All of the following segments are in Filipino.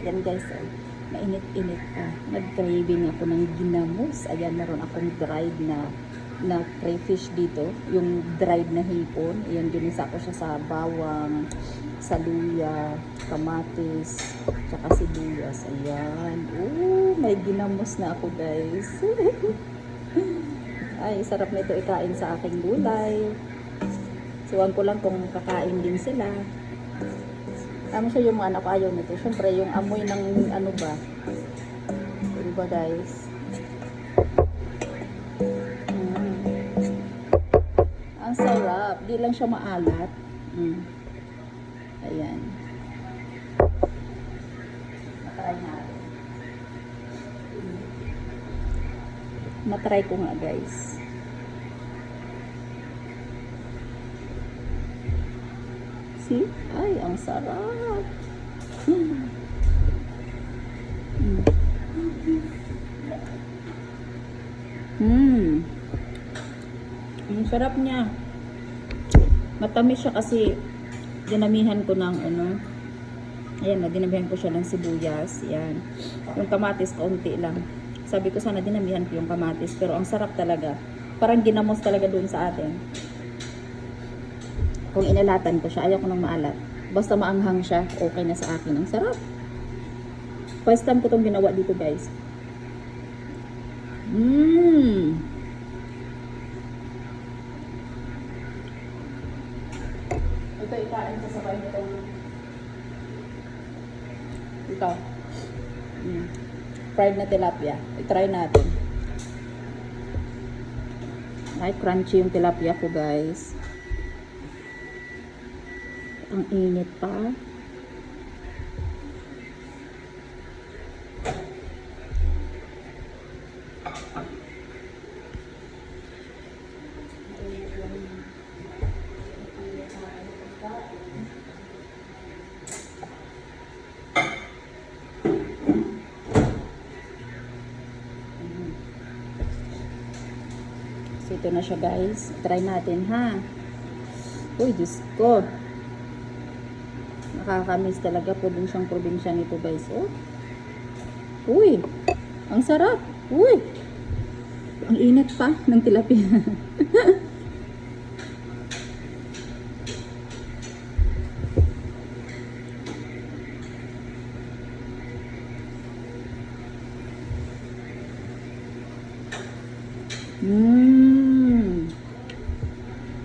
Yan guys, oh. Mainit-init pa. Nag-craving ako ng ginamos. Ayan, meron akong dried na crayfish dito. Yung dried na hipon. Ayan, ginisa ko siya sa bawang, sa luya, kamatis, tsaka sibuyas. Ayan. Oh, may ginamos na ako guys. Ay, sarap nito ikain sa aking gulay. Suwan ko lang kung kakain din sila. Ano siya yung mga anak ko ayaw nito. Siyempre, yung amoy ng ano ba. Diba guys? Ang sarap. Di lang siya maalat. Ayan. Matry natin. Matry ko nga guys. See? Ay, ang sarap. Ang sarap niya. Matamis siya kasi dinamihan ko ng ano. Ayan, dinamihan ko siya ng sibuyas. Ayan. Yung kamatis, kaunti lang. Sabi ko sana dinamihan ko yung kamatis. Pero ang sarap talaga. Parang ginamos talaga doon sa atin. Kung inalatan ko siya, ayaw ko nang maalat. Basta maanghang siya, okay na sa akin. Ang sarap. First time ko itong ginawa dito guys. Ito ikain sa sabay nito. Ito. Fried na tilapia. I-try natin. Ay, crunchy yung tilapia ko guys. Ang init pa. So, ito na siya guys. Try natin ha. Uy, Diyos ko. Nakakamiss talaga. Probinsyang probinsya nito guys. Oh. Uy, ang sarap. Uy, ang init pa ng tilapia.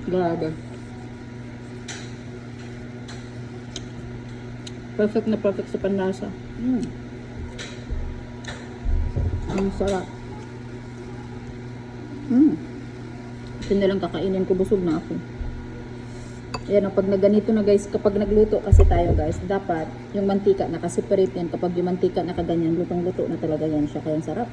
Grabe. Perfect na perfect sa panlasa. Ang sarap. Ito na lang kakainin ko. Busog na ako. Ayan, pag naganito na guys, kapag nagluto kasi tayo guys, dapat yung mantika nakaseparate yan. Kapag yung mantika nakaganyan, lutong-luto na talaga yan siya. Kaya ang sarap.